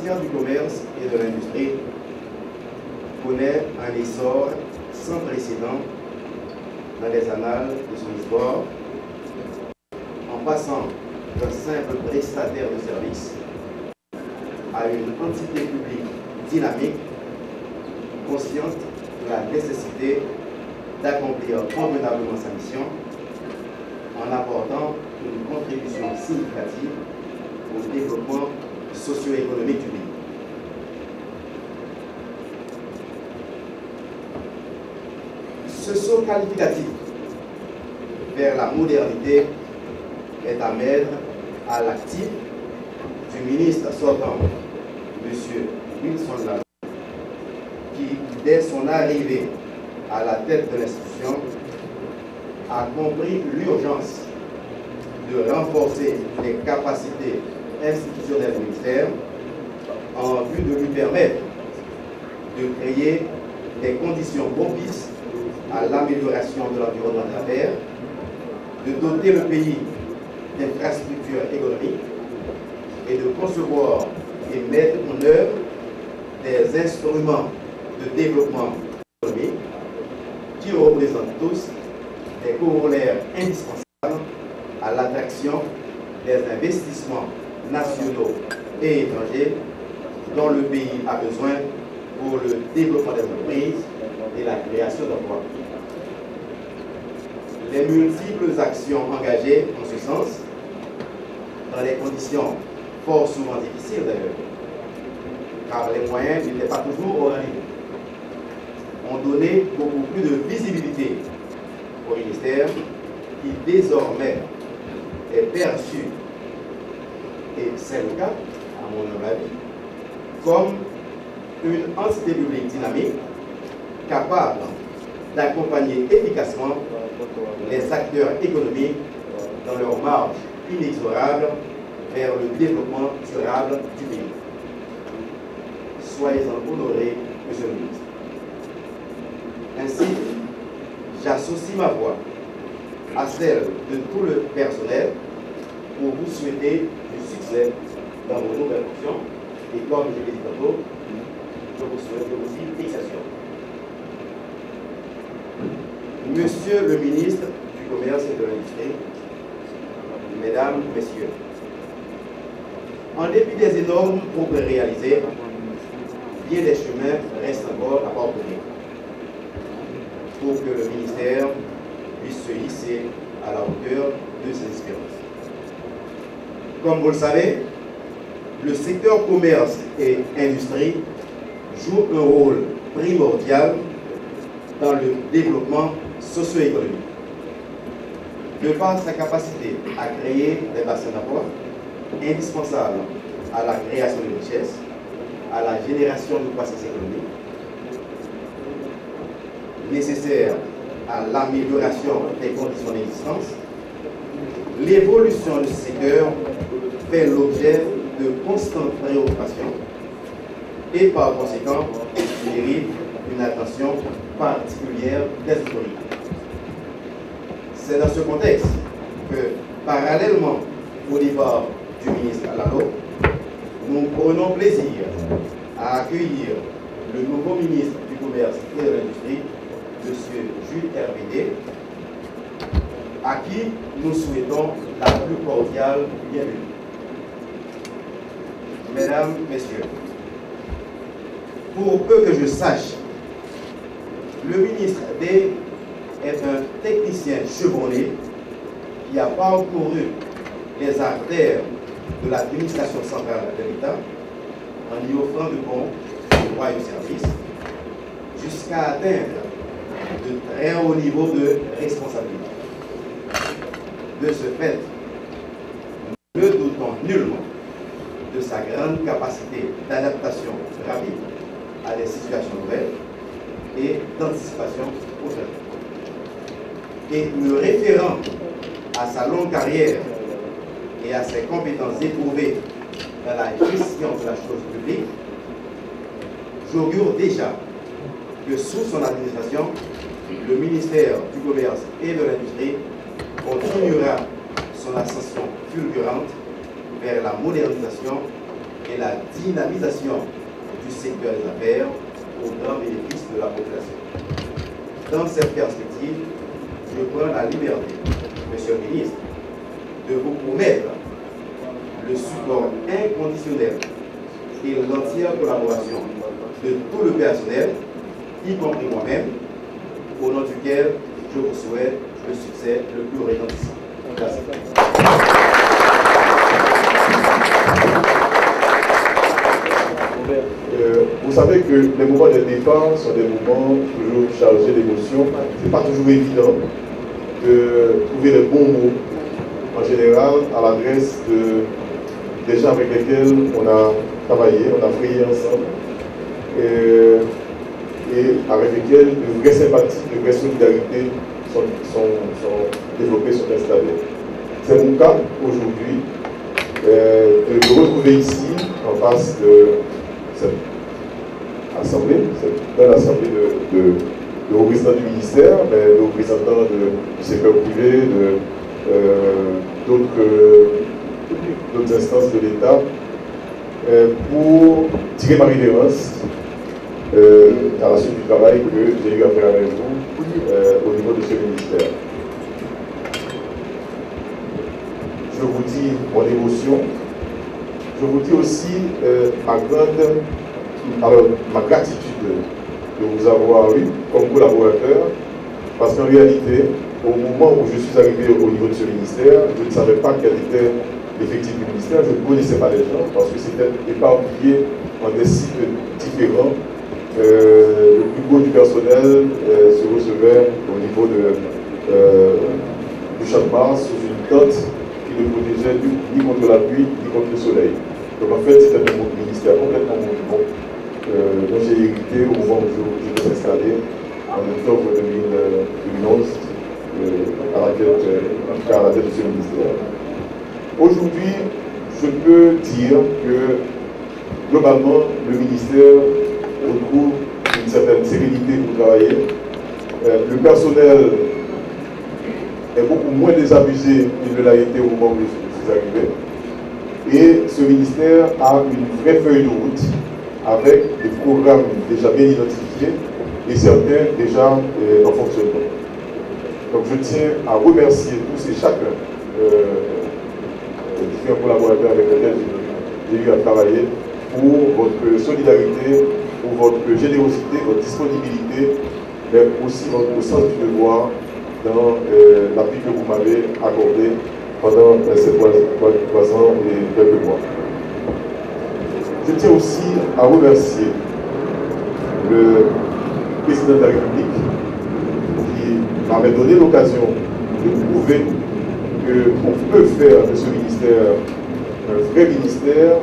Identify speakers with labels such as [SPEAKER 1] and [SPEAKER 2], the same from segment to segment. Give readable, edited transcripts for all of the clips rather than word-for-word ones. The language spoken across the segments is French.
[SPEAKER 1] ministère du Commerce et de l'Industrie connaît un essor sans précédent dans les annales de son histoire, en passant d'un simple prestataire de services à une entité publique dynamique, consciente de la nécessité d'accomplir convenablement sa mission en apportant une contribution significative au développement socio-économique du pays. Ce saut qualificatif vers la modernité est à mettre à l'actif du ministre sortant, M. Wilson Lalonde, qui, dès son arrivée à la tête de l'institution, a compris l'urgence de renforcer les capacités institutionnelles du ministère en vue de lui permettre de créer des conditions propices à l'amélioration de l'environnement d'affaires, de doter le pays d'infrastructures économiques et de concevoir et mettre en œuvre des instruments de développement économique qui représentent tous des corollaires indispensables à l'attraction des investissements nationaux et étrangers dont le pays a besoin pour le développement des entreprises et la création d'emplois. Les multiples actions engagées en ce sens, dans des conditions fort souvent difficiles d'ailleurs, car les moyens n'étaient pas toujours au rendez-vous, ont donné beaucoup plus de visibilité au ministère qui désormais est perçu, et c'est le cas, à mon humble avis, comme une entité publique dynamique capable d'accompagner efficacement les acteurs économiques dans leur marche inexorable vers le développement durable du pays. Soyez-en honorés, Monsieur le ministre. Ainsi, j'associe ma voix à celle de tout le personnel pour vous souhaiter du succès dans vos nouvelles fonctions. Et comme je l'ai dit tantôt, je vous souhaite aussi fixation. Monsieur le ministre du Commerce et de l'Industrie, Mesdames, Messieurs, en dépit des énormes progrès réalisés, bien des chemins restent encore à parcourir pour que le ministère puisse se hisser à la hauteur de ses espérances. Comme vous le savez, le secteur commerce et industrie joue un rôle primordial dans le développement socio-économique. De par sa capacité à créer des bassins d'emploi indispensables à la création de richesses, à la génération de croissance économique, nécessaire à l'amélioration des conditions d'existence, l'évolution de ce secteur fait l'objet de constantes préoccupations et par conséquent mérite une attention particulière des autorités. C'est dans ce contexte que, parallèlement au départ du ministre Lalonde, nous prenons plaisir à accueillir le nouveau ministre du Commerce et de l'Industrie, M. Jules Hervédé, à qui nous souhaitons la plus cordiale bienvenue. Mesdames, Messieurs, pour peu que je sache, le ministre D est un technicien chevronné qui a parcouru les artères de l'administration centrale de l'État en y offrant de bons et loyaux services jusqu'à atteindre de très hauts niveaux de responsabilité. De ce fait, ne doutons nullement de sa grande capacité d'adaptation rapide à des situations nouvelles et d'anticipation prochaine. Et me référant à sa longue carrière et à ses compétences éprouvées dans la gestion de la chose publique, j'augure déjà que sous son administration, le ministère du Commerce et de l'Industrie continuera son ascension fulgurante vers la modernisation et la dynamisation du secteur des affaires au grand bénéfice de la population. Dans cette perspective, je prends la liberté, Monsieur le ministre, de vous promettre le support inconditionnel et l'entière collaboration de tout le personnel, y compris moi-même, au nom duquel je vous souhaite le succès le plus retentissant. Merci.
[SPEAKER 2] Vous savez que les moments de départ sont des moments toujours chargés d'émotions. Ce n'est pas toujours évident de trouver les bons mots, en général, à l'adresse des gens avec lesquels on a travaillé, on a prié ensemble, et avec lesquels de vraies sympathies, de vraies solidarités sont développées, sont installées. C'est mon cas aujourd'hui, de me retrouver ici, en face de cette assemblée, cette belle assemblée de représentants du ministère, mais de représentants du secteur privé, d'autres instances de l'État, pour tirer ma révérence à la suite du travail que j'ai eu à faire avec vous au niveau de ce ministère. Je vous dis mon émotion. Je vous dis aussi ma gratitude de vous avoir eu comme collaborateur, parce qu'en réalité, au moment où je suis arrivé au niveau de ce ministère, je ne savais pas quel était l'effectif du ministère, je ne connaissais pas les gens, parce que c'était éparpillé en des sites différents. Le plus beau du personnel se recevait au niveau du Champ de Mars sous une tente qui ne protégeait ni contre la pluie ni contre le soleil. Donc en fait, c'était un ministère complètement nouveau dont j'ai hérité au moment où je me suis installé en octobre 2011 à la tête de ce ministère. Aujourd'hui, je peux dire que globalement, le ministère retrouve une certaine sérénité pour travailler. Le personnel est beaucoup moins désabusé qu'il ne l'a été au moment où je suis arrivé. Et ce ministère a une vraie feuille de route avec des programmes déjà bien identifiés et certains déjà en fonctionnement. Donc je tiens à remercier tous et chacun des différents collaborateurs avec lesquels j'ai eu à travailler pour votre solidarité, pour votre générosité, votre disponibilité, mais aussi votre sens du devoir dans l'appui que vous m'avez accordé pendant ces 3 ans et quelques mois. Je tiens aussi à remercier le président de la République qui m'avait donné l'occasion de prouver qu'on peut faire de ce ministère un vrai ministère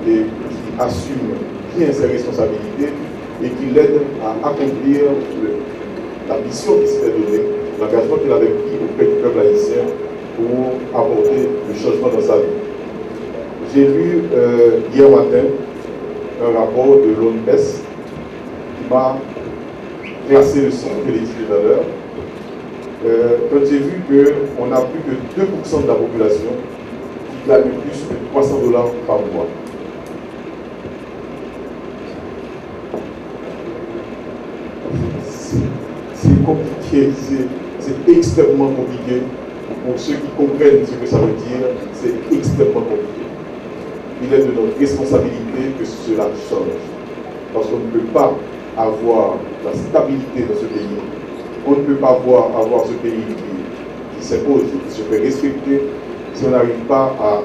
[SPEAKER 2] et qui assume bien ses responsabilités et qui l'aide à accomplir la mission qui s'était donnée, l'engagement qu'il avait pris auprès du peuple haïtien pour apporter le changement dans sa vie. J'ai lu hier matin un rapport de l'ONPES qui m'a classé le son, je l'ai dit tout à l'heure. Quand j'ai vu qu'on a plus de 2% de la population qui gagne plus de $300 par mois. C'est compliqué, c'est extrêmement compliqué. Pour ceux qui comprennent ce que ça veut dire, c'est extrêmement compliqué. Il est de notre responsabilité que cela change. Parce qu'on ne peut pas avoir la stabilité dans ce pays. On ne peut pas avoir ce pays qui s'impose, qui se fait respecter, si on n'arrive pas à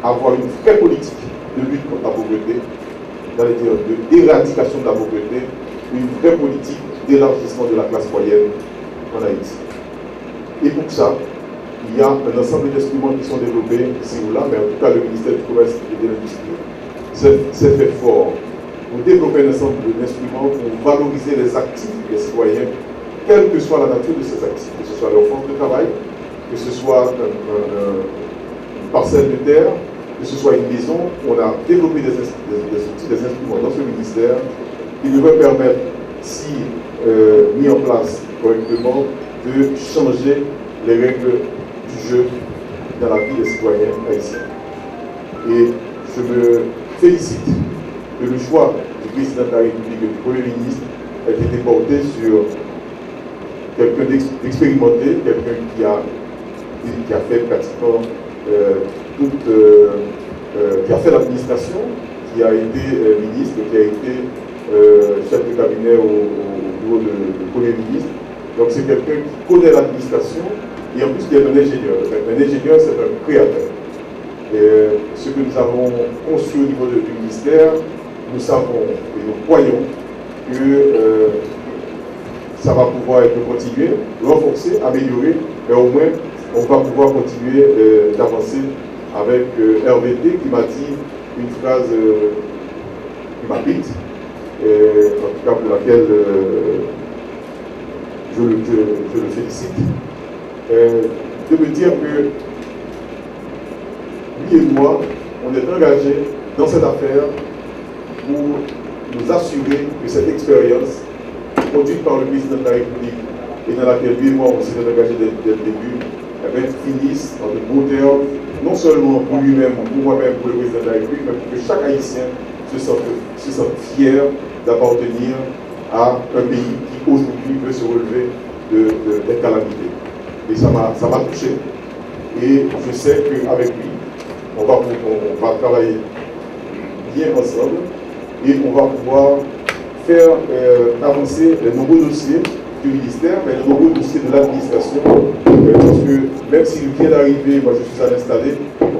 [SPEAKER 2] avoir une vraie politique de lutte contre la pauvreté, d'éradication de la pauvreté, une vraie politique d'élargissement de la classe moyenne en Haïti. Et pour ça, il y a un ensemble d'instruments qui sont développés ici ou là, mais en tout cas le ministère du Commerce et de l'Industrie s'est fait fort pour développer un ensemble d'instruments pour valoriser les actifs des citoyens, quelle que soit la nature de ces actifs, que ce soit leur force de travail, que ce soit une parcelle de terre, que ce soit une maison. On a développé des outils, des instruments dans ce ministère qui devraient permettre, si mis en place correctement, de changer les règles du jeu dans la vie des citoyens haïtiens. Et je me félicite que le choix du président de la République et du Premier ministre ait été porté sur quelqu'un d'expérimenté, quelqu'un qui a fait pratiquement qui a fait l'administration, qui a été ministre, qui a été chef de cabinet au niveau du Premier ministre. Donc c'est quelqu'un qui connaît l'administration et en plus qui est un ingénieur. Un ingénieur, c'est un créateur. Et ce que nous avons conçu au niveau du ministère, nous savons et nous croyons que ça va pouvoir être continué, renforcé, amélioré, mais au moins on va pouvoir continuer d'avancer avec RVD qui m'a dit une phrase qui m'habite, en tout cas pour laquelle je le félicite, de me dire que lui et moi, on est engagés dans cette affaire pour nous assurer que cette expérience conduite par le président de la République et dans laquelle lui et moi on s'est engagés dès le début, finisse en de beaux termes, non seulement pour lui-même, pour moi-même, pour le président de la République, mais pour que chaque Haïtien se sente fier d'appartenir à un pays qui aujourd'hui veut se relever des calamités. Et ça m'a touché. Et je sais qu'avec lui, on va travailler bien ensemble et on va pouvoir faire avancer les nombreux dossiers du ministère, mais les nombreux dossiers de l'administration, parce que même s'il vient d'arriver, moi je suis à l'installer,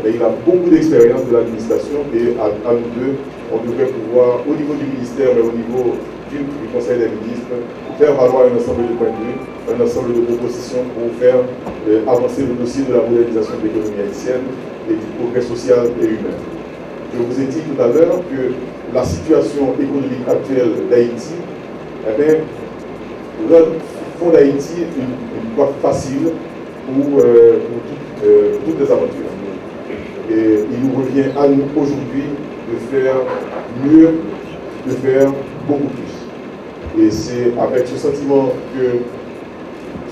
[SPEAKER 2] il a beaucoup d'expérience de l'administration et à nous deux, on devrait pouvoir, au niveau du ministère, mais au niveau du Conseil des ministres, faire valoir un ensemble de points de vue, un ensemble de propositions pour faire avancer le dossier de la modernisation de l'économie haïtienne et du progrès social et humain. Je vous ai dit tout à l'heure que la situation économique actuelle d'Haïti, font d'Haïti une voie facile pour toutes les aventures. Et il nous revient à nous aujourd'hui de faire mieux, de faire beaucoup plus. Et c'est avec ce sentiment que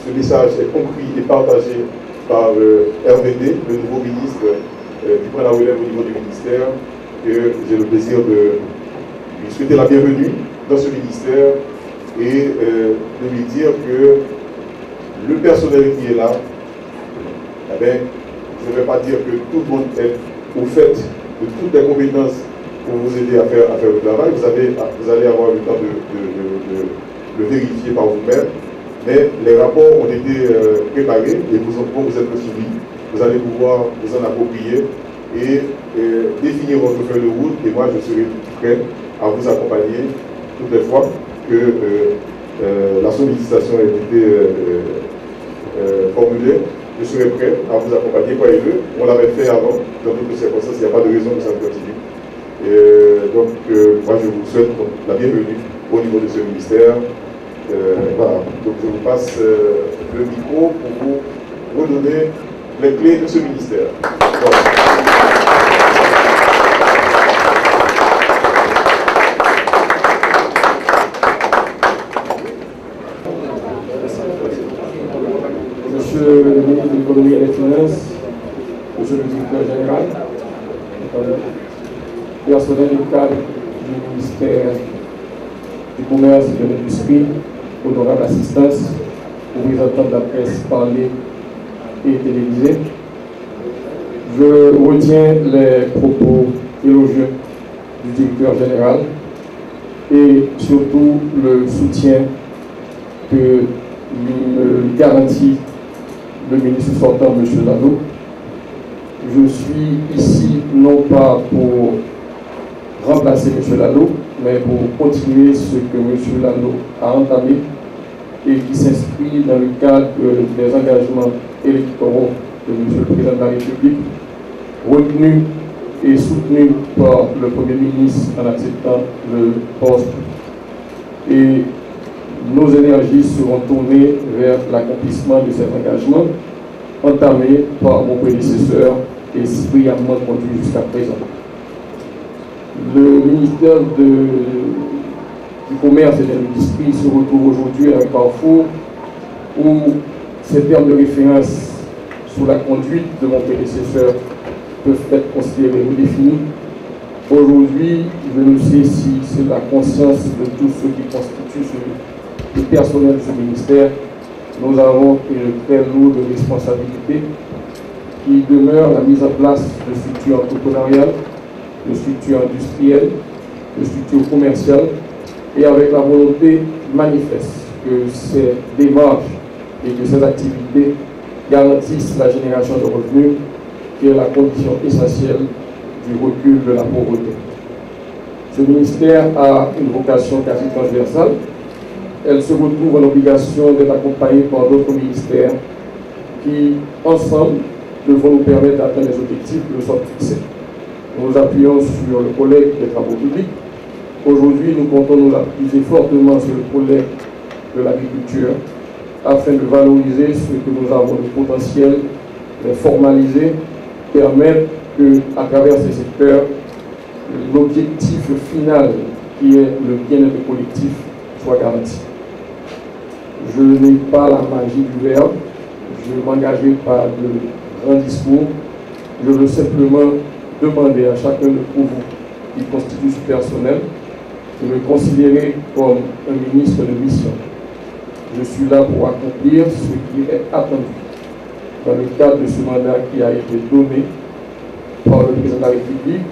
[SPEAKER 2] ce message est compris et partagé par RVD, le nouveau ministre qui prend la relève au niveau du ministère, que j'ai le plaisir de lui souhaiter la bienvenue dans ce ministère et de lui dire que le personnel qui est là, je ne vais pas dire que tout le monde est au fait de toutes les compétences pour vous aider à faire le travail. Vous allez avoir le temps de le vérifier par vous-même. Mais les rapports ont été préparés et vous êtes soumis. Vous allez pouvoir vous en approprier et définir votre feuille de route. Et moi, je serai prêt à vous accompagner toutes les fois que la sollicitation a été formulée. Je serai prêt à vous accompagner, croyez-le. On l'avait fait avant, dans d'autres circonstances, il n'y a pas de raison que ça continue. Donc, moi, je vous souhaite la bienvenue au niveau de ce ministère. Voilà. Donc, je vous passe le micro pour vous redonner les clés de ce ministère. Voilà.
[SPEAKER 3] Monsieur le ministre de l'économie et des finances, monsieur le directeur général, personnel du cadre du ministère du commerce et de l'industrie, honorable assistance, représentants de la presse parlée et télévisée. Je retiens les propos élogieux du directeur général et surtout le soutien que me garantit le ministre sortant, M. Lalo. Je suis ici non pas pour remplacer M. Lalo, mais pour continuer ce que M. Lalo a entamé et qui s'inscrit dans le cadre des engagements électoraux de M. le Président de la République, retenu et soutenu par le Premier ministre en acceptant le poste. Et nos énergies seront tournées vers l'accomplissement de cet engagement entamé par mon prédécesseur et brillamment conduit jusqu'à présent. Le ministère du Commerce et de l'Industrie se retrouve aujourd'hui à un carrefour où ces termes de référence sur la conduite de mon prédécesseur peuvent être considérés redéfinis Aujourd'hui, je ne sais si c'est la conscience de tous ceux qui constituent le personnel de ce ministère, nous avons une très lourde responsabilité qui demeure la mise en place de structures entrepreneuriales, de structures industrielles, de structures commerciales, et avec la volonté manifeste que ces démarches et que ces activités garantissent la génération de revenus, qui est la condition essentielle du recul de la pauvreté. Ce ministère a une vocation quasi transversale. Elle se retrouve en obligation d'être accompagnée par d'autres ministères qui, ensemble, devront nous permettre d'atteindre les objectifs que nous sommes fixés. Nous nous appuyons sur le collègue des travaux publics. Aujourd'hui, nous comptons nous appuyer fortement sur le collègue de l'agriculture afin de valoriser ce que nous avons de potentiel, de formaliser, permettre que, à travers ces secteurs, l'objectif final qui est le bien-être collectif soit garanti. Je n'ai pas la magie du verbe, je ne m'engagerai pas de grand discours, je veux simplement demander à chacun de vous qui constitue ce personnel de me considérer comme un ministre de mission. Je suis là pour accomplir ce qui est attendu dans le cadre de ce mandat qui a été donné par le président de la République,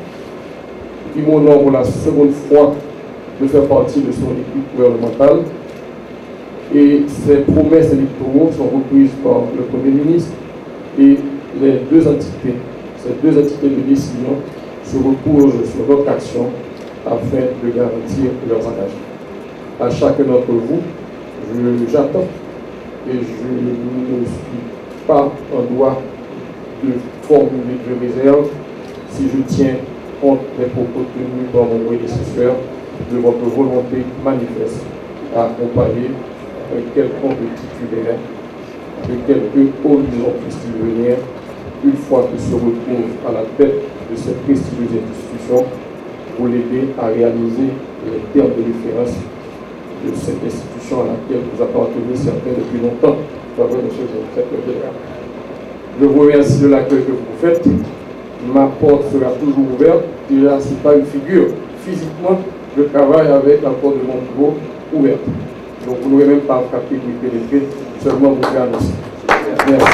[SPEAKER 3] qui m'honore pour la seconde fois de faire partie de son équipe gouvernementale. Et ces promesses électoraux sont reprises par le Premier ministre et les deux entités, ces deux entités de décision se reposent sur notre action afin de garantir leurs engagements. À chacun d'entre vous, j'attends et je ne suis pas en droit de formuler de réserve si je tiens compte des propos tenus par mon prédécesseur de votre volonté manifeste à accompagner un quelconque titulaire de quelques horizons puissent-ils venir une fois qu'il se retrouve à la tête de cette prestigieuse institution pour l'aider à réaliser les termes de référence de cette institution à laquelle vous appartenez certains depuis longtemps. Monsieur le secrétaire général. Je vous remercie de l'accueil que vous faites. Ma porte sera toujours ouverte. Déjà, ce n'est pas une figure. Physiquement, je travaille avec la porte de mon bureau ouverte. Donc, vous n'aurez même pas frappé ni pénétrer, seulement vous garder. Merci.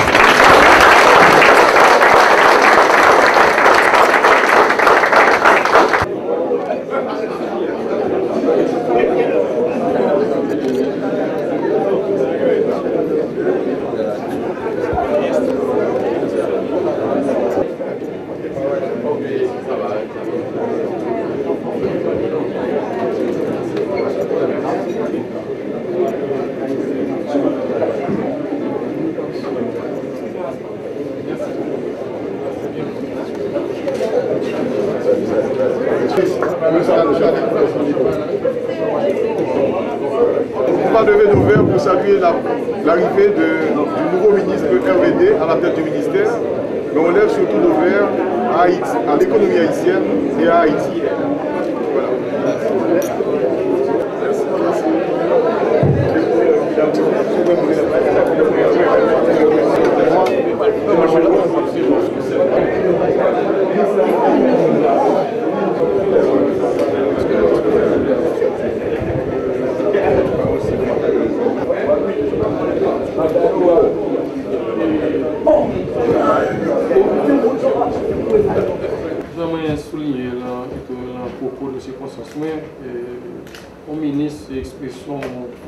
[SPEAKER 2] On va lever nos verres pour saluer l'arrivée du nouveau ministre RVD à la tête du ministère, mais on lève surtout nos verres à Haïti, à l'économie haïtienne et à Haïti. Voilà.
[SPEAKER 3] J'aimerais souligner le propos de circonstance. Au ministre, expression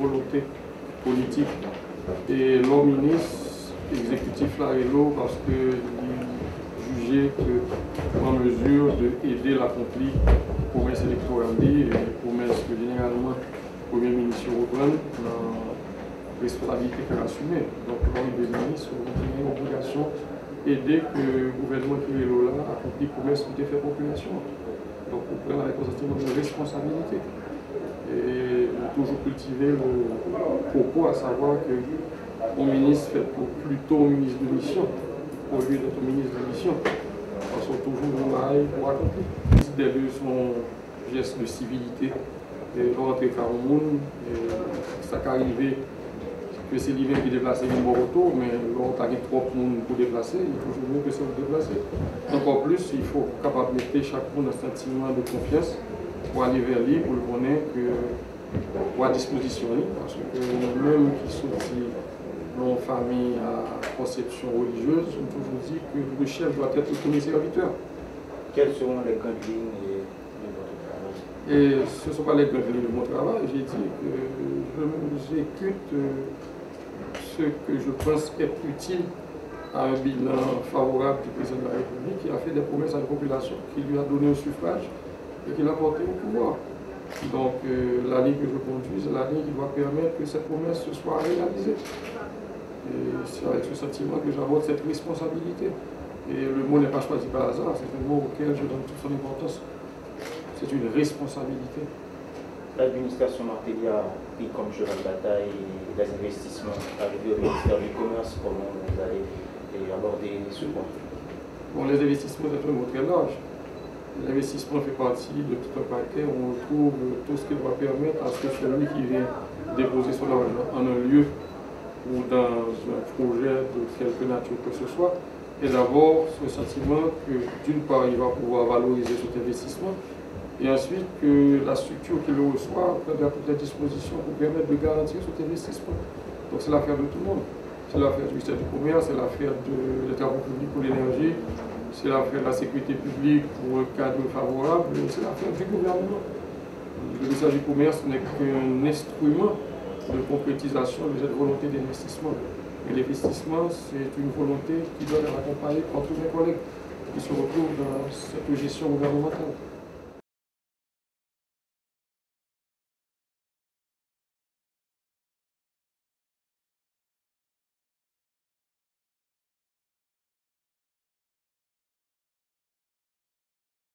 [SPEAKER 3] volonté politique et le ministre exécutif là et l'eau parce que il jugeait que en mesure d'aider l'accompli promesse électorale et promesse que généralement le Premier ministre reprend dans responsabilité qu'elle a assumée. Donc l'arrivée du ministre a une obligation aider que le gouvernement qui est là accomplit promesse qui fait population. Donc on prend la de responsabilité. Et toujours cultiver le propos, à savoir que le ministre fait plutôt ministre de mission, au lieu d'être ministre de mission. Parce qu'on toujours dans l'oreille pour accomplir. Derrière son geste de civilité, de rentrer par le monde, ça qu'arrivé que c'est lui qui déplace une bonne auto, mais quand on a trop de monde pour déplacer, il faut toujours mieux que ça vous déplacer. Donc en plus, il faut capable de mettre chaque monde un sentiment de confiance pour aller vers lui, pour le connaître, pour à disposition, parce que même qui sont dans une famille à conception religieuse, on toujours dit que le chef doit être le premier serviteur.
[SPEAKER 4] Quelles seront les grandes lignes de votre travail?
[SPEAKER 3] Et ce ne sont pas les grandes lignes de mon travail, j'ai dit que j'écoute ce que je pense être utile à un bilan favorable du président de la République qui a fait des promesses à la population, qui lui a donné un suffrage et qui l'a porté au pouvoir. Donc la ligne que je conduis, c'est la ligne qui doit permettre que cette promesse soit réalisée. Et c'est avec ce sentiment que j'aborde cette responsabilité. Et le mot n'est pas choisi par hasard, c'est un mot auquel je donne toute son importance. C'est une responsabilité.
[SPEAKER 4] L'administration Martelly a pris comme cheval de bataille des investissements arrivés au ministère du Commerce. Comment vous allez aborder ce point?
[SPEAKER 3] Bon, les investissements, c'est un mot très large. L'investissement fait partie de tout un paquet où on trouve tout ce qui doit permettre à ce que celui qui vient déposer son argent en un lieu ou dans un projet de quelque nature que ce soit, et d'abord ce sentiment que d'une part il va pouvoir valoriser cet investissement et ensuite que la structure qui le reçoit prendra toutes les dispositions pour permettre de garantir cet investissement. Donc c'est l'affaire de tout le monde. C'est l'affaire du ministère du Commerce, c'est l'affaire des travaux publics pour l'énergie, c'est l'affaire de la sécurité publique pour un cadre favorable, c'est l'affaire du gouvernement. Le ministère du Commerce n'est qu'un instrument de concrétisation de cette volonté d'investissement. Et l'investissement, c'est une volonté qui doit être accompagnée par tous mes collègues qui se retrouvent dans cette gestion gouvernementale.